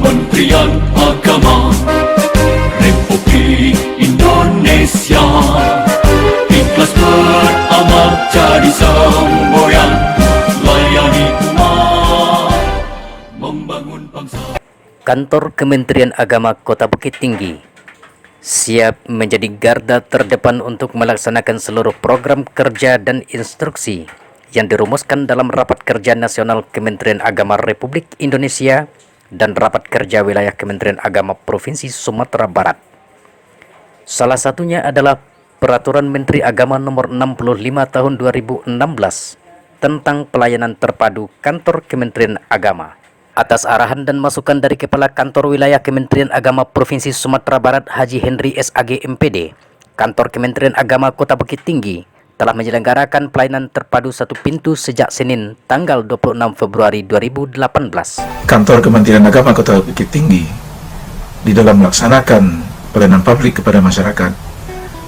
Kementerian Agama Republik Indonesia ikhlas beramal jadi semboyan layani umat membangun bangsa. Kantor Kementerian Agama Kota Bukit Tinggi siap menjadi garda terdepan untuk melaksanakan seluruh program kerja dan instruksi yang dirumuskan dalam Rapat Kerja Nasional Kementerian Agama Republik Indonesia dan Rapat Kerja Wilayah Kementerian Agama Provinsi Sumatera Barat. Salah satunya adalah Peraturan Menteri Agama Nomor 65 Tahun 2016 tentang pelayanan terpadu Kantor Kementerian Agama. Atas arahan dan masukan dari Kepala Kantor Wilayah Kementerian Agama Provinsi Sumatera Barat Haji Henry SAG MPD, Kantor Kementerian Agama Kota Bukit Tinggi telah menyelenggarakan pelayanan terpadu satu pintu sejak Senin tanggal 26 Februari 2018. Kantor Kementerian Agama Kota Bukit Tinggi di dalam melaksanakan pelayanan publik kepada masyarakat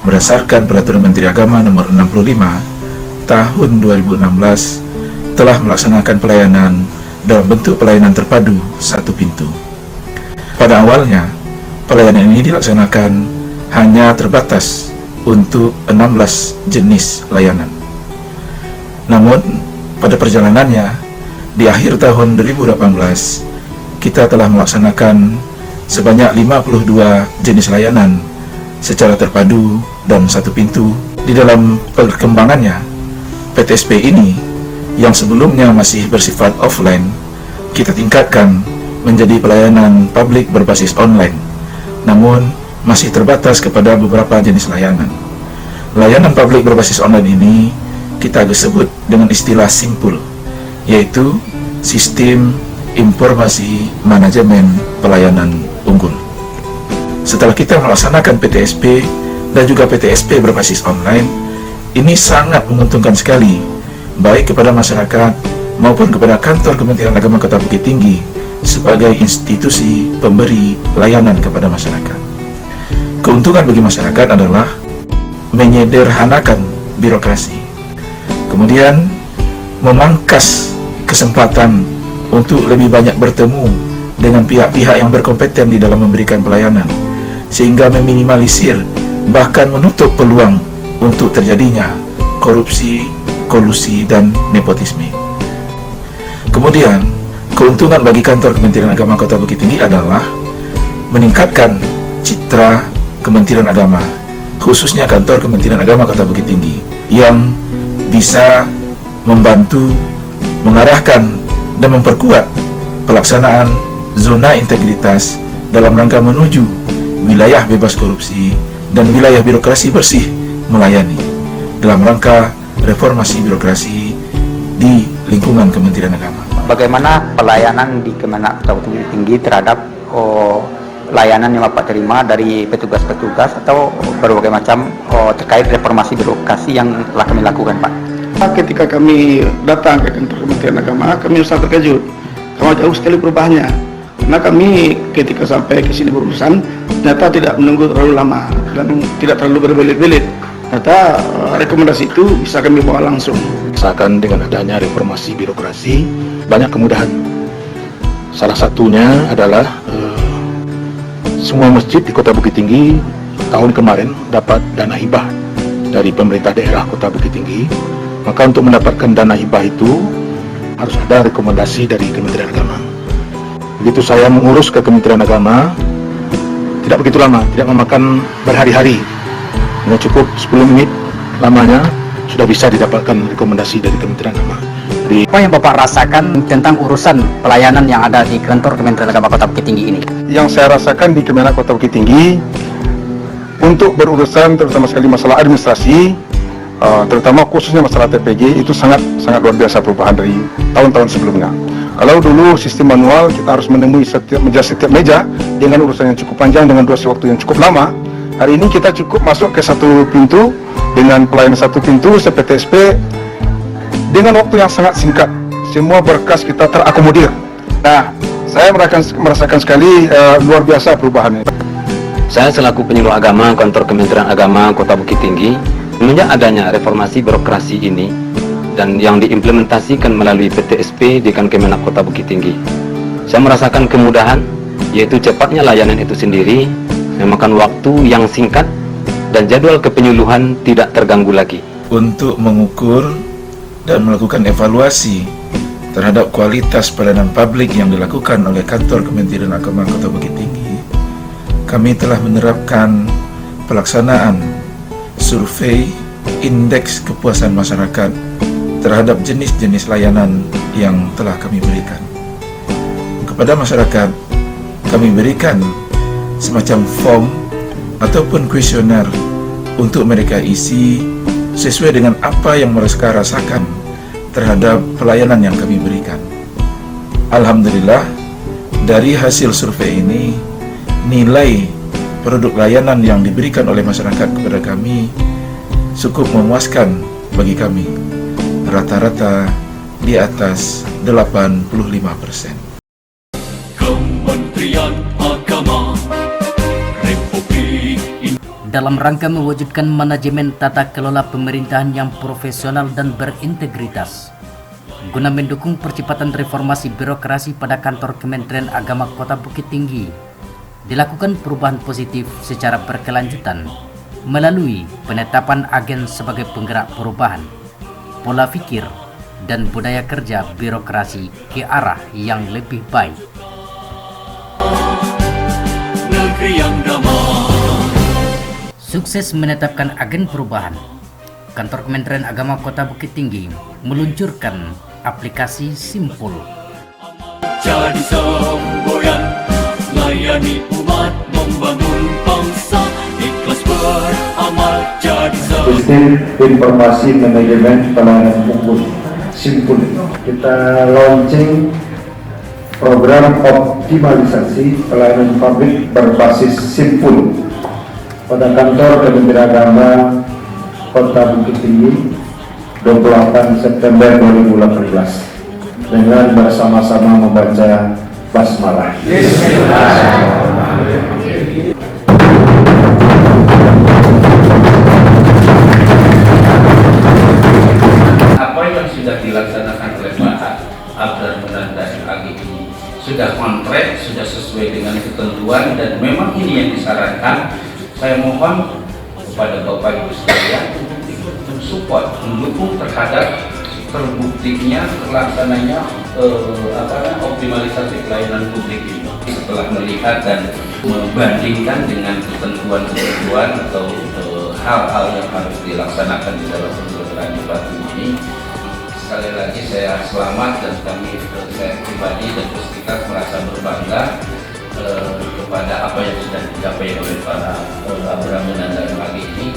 berdasarkan Peraturan Menteri Agama Nomor 65 Tahun 2016 telah melaksanakan pelayanan dalam bentuk pelayanan terpadu satu pintu. Pada awalnya, pelayanan ini dilaksanakan hanya terbatas untuk 16 jenis layanan. Namun, pada perjalanannya, di akhir tahun 2018, kita telah melaksanakan sebanyak 52 jenis layanan secara terpadu dan satu pintu. Di dalam perkembangannya, PTSP ini yang sebelumnya masih bersifat offline, kita tingkatkan menjadi pelayanan publik berbasis online, namun masih terbatas kepada beberapa jenis layanan. Layanan publik berbasis online ini kita sebut dengan istilah simpul, yaitu Sistem Informasi Manajemen Pelayanan Unggul. Setelah kita melaksanakan PTSP dan juga PTSP berbasis online, ini sangat menguntungkan sekali, baik kepada masyarakat maupun kepada Kantor Kementerian Agama Kota Bukit Tinggi sebagai institusi pemberi layanan kepada masyarakat. Keuntungan bagi masyarakat adalah menyederhanakan birokrasi, kemudian memangkas kesempatan untuk lebih banyak bertemu dengan pihak-pihak yang berkompeten di dalam memberikan pelayanan, sehingga meminimalisir bahkan menutup peluang untuk terjadinya korupsi, kolusi, dan nepotisme. Kemudian, keuntungan bagi Kantor Kementerian Agama Kota Bukit Tinggi adalah meningkatkan citra Kementerian Agama, khususnya Kantor Kementerian Agama Kota Bukit Tinggi, yang bisa membantu, mengarahkan, dan memperkuat pelaksanaan zona integritas dalam rangka menuju wilayah bebas korupsi dan wilayah birokrasi bersih melayani dalam rangka reformasi birokrasi di lingkungan Kementerian Agama. Bagaimana pelayanan di Kemenak Kota Bukit Tinggi terhadap layanan yang Bapak terima dari petugas-petugas atau berbagai macam terkait reformasi birokrasi yang telah kami lakukan, Pak? Ketika kami datang ke kantor Kementerian Agama, kami sangat terkejut karena jauh sekali perubahannya. Karena kami ketika sampai ke sini berurusan, ternyata tidak menunggu terlalu lama dan tidak terlalu berbelit-belit. Ternyata rekomendasi itu bisa kami bawa langsung. Misalkan dengan adanya reformasi birokrasi, banyak kemudahan. Salah satunya adalah semua masjid di Kota Bukit Tinggi tahun kemarin dapat dana hibah dari pemerintah daerah Kota Bukit Tinggi. Maka untuk mendapatkan dana hibah itu harus ada rekomendasi dari Kementerian Agama. Begitu saya mengurus ke Kementerian Agama, tidak begitu lama, tidak memakan berhari-hari, hanya cukup 10 menit lamanya sudah bisa didapatkan rekomendasi dari Kementerian Agama. Apa yang Bapak rasakan tentang urusan pelayanan yang ada di Kantor Kementerian Agama Kota Bukit Tinggi ini? Yang saya rasakan di Kemenak Kota Bukit Tinggi untuk berurusan terutama sekali masalah administrasi, terutama khususnya masalah TPG itu sangat luar biasa perubahan dari tahun-tahun sebelumnya. Kalau dulu sistem manual kita harus menemui setiap meja dengan urusan yang cukup panjang dengan durasi waktu yang cukup lama. Hari ini kita cukup masuk ke satu pintu dengan pelayanan satu pintu PTSP dengan waktu yang sangat singkat. Semua berkas kita terakomodir. Nah, saya merasakan sekali luar biasa perubahannya. Saya selaku penyuluh agama Kantor Kementerian Agama Kota Bukit Tinggi, semenjak adanya reformasi birokrasi ini dan yang diimplementasikan melalui PTSP di Kemenak Kota Bukit Tinggi, saya merasakan kemudahan yaitu cepatnya layanan itu sendiri, memakan waktu yang singkat, dan jadwal kepenyuluhan tidak terganggu lagi. Untuk mengukur dan melakukan evaluasi terhadap kualitas pelayanan publik yang dilakukan oleh Kantor Kementerian Agama Kota Bukit Tinggi, kami telah menerapkan pelaksanaan survei indeks kepuasan masyarakat terhadap jenis-jenis layanan yang telah kami berikan. Kepada masyarakat, kami berikan semacam form ataupun kuesioner untuk mereka isi sesuai dengan apa yang mereka rasakan terhadap pelayanan yang kami berikan. Alhamdulillah, dari hasil survei ini, nilai produk layanan yang diberikan oleh masyarakat kepada kami cukup memuaskan bagi kami. Rata-rata di atas 85%. Kementerian Agama Republik Indonesia. Dalam rangka mewujudkan manajemen tata kelola pemerintahan yang profesional dan berintegritas, guna mendukung percepatan reformasi birokrasi pada kantor Kementerian Agama Kota Bukit Tinggi, dilakukan perubahan positif secara berkelanjutan melalui penetapan agen sebagai penggerak perubahan, pola pikir, dan budaya kerja birokrasi ke arah yang lebih baik. Negeri yang damai. Sukses menetapkan agen perubahan, Kantor Kementerian Agama Kota Bukit Tinggi meluncurkan aplikasi Simpul. Jadi semboyan, layani umat, membangun bangsa, ikhlas beramal, jadi semboyan. Sistem informasi manajemen pelayanan publik Simpul. Kita launching program optimalisasi pelayanan publik berbasis Simpul pada kantor Kementerian Agama Kota Bukit Tinggi 28 September 2018 dengan bersama-sama membaca basmalah. Apa yang sudah dilaksanakan oleh Pak Abdar Menandai AG ini sudah on track, sudah sesuai dengan ketentuan, dan memang ini yang disarankan. Saya mohon kepada Bapak Ibu sekalian untuk support, mendukung terhadap terbuktinya, terlaksananya optimalisasi pelayanan publik ini. Setelah melihat dan membandingkan dengan ketentuan-ketentuan atau hal-hal yang harus dilaksanakan di dalam penyelenggaraan debat ini, sekali lagi saya selamat, dan saya pribadi dan kita merasa berbangga kepada apa yang sudah dicapai oleh para Abdar Menandai AG ini.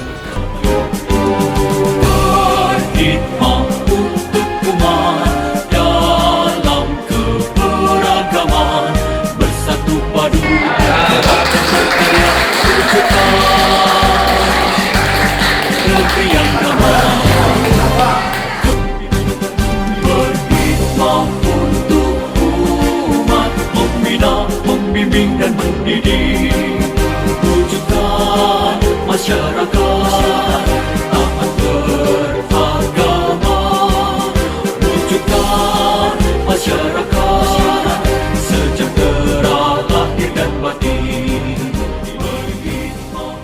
Berkhidmat untuk umat dalam keberagaman, bersatu padu berkarya wujudkan negeri yang damai. Berkhidmat untuk umat, membina, membimbing dan mendidik, wujudkan masyarakat taat beragama, wujudkan masyarakat sejahtera lahir dan batin. Berkhidmat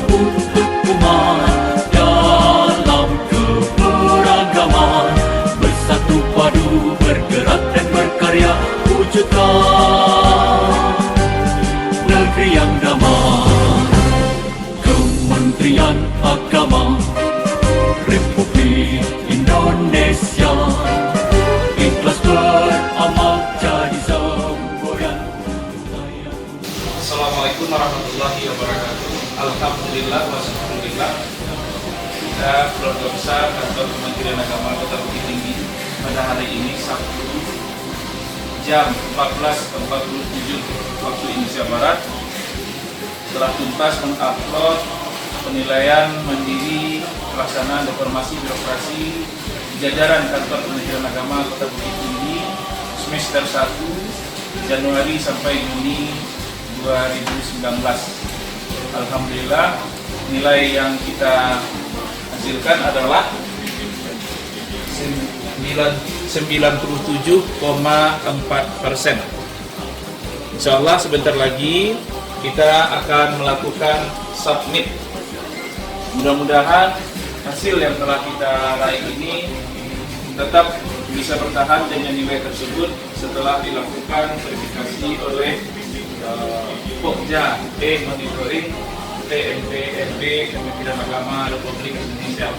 untuk umat dalam keberagaman, bersatu padu bergerak dan berkarya, wujudkan negeri yang damai. Kementerian Agama Republik Indonesia, ikhlas beramal, jadi semboyan. Assalamualaikum warahmatullahi wabarakatuh. Alhamdulillah wassalhamdulillah. Kita keluarga besar Kantor Kementerian Agama Kota Bukit Tinggi pada hari ini Sabtu jam 14.47 waktu Indonesia Barat telah tuntas mengupload penilaian mandiri pelaksanaan reformasi birokrasi jajaran Kantor Kementerian Agama Kota Bukit Tinggi semester 1 Januari sampai Juni 2019. Alhamdulillah, nilai yang kita hasilkan adalah 97,4%. Insya Allah sebentar lagi kita akan melakukan submit. Mudah-mudahan hasil yang telah kita raih ini tetap bisa bertahan dengan nilai tersebut setelah dilakukan verifikasi oleh Pokja Monitoring TNPRB Kementerian Agama Republik Indonesia.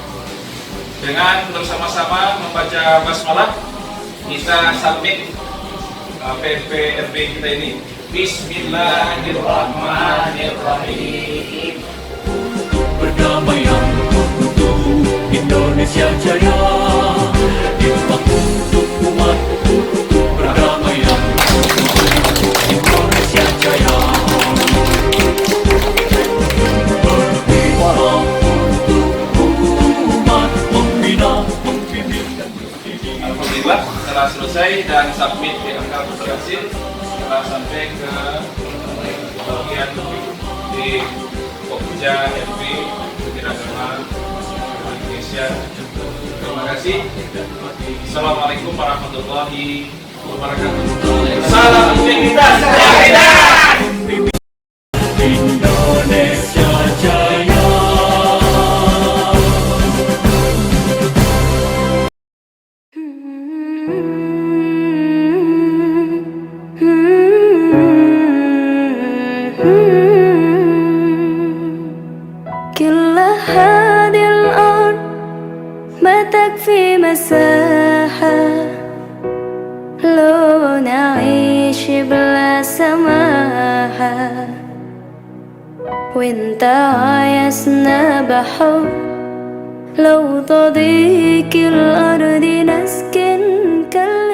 Dengan bersama-sama membaca basmalah, kita submit PNPRB kita ini. Bismillahirrahmanirrahim. Perdamaian untuk Indonesia Jaya, hikmah untuk umat, perdamaian untuk Indonesia Jaya, berhikmah untuk umat, membina, membimbing dan mendidik. Alhamdulillah telah selesai dan submit dianggap berhasil. Telah sampai ke bagian di Pokja RB Kementerian Agama Indonesia. Terima kasih. Assalamualaikum warahmatullahi wabarakatuh. Salam integritas. Indonesia Jaya. كل هذه الأرض ما تكفي مساحة لو نعيش بلا سماحة وانت عايزنا بحب لو تضيق الأرض نسكن كالبيت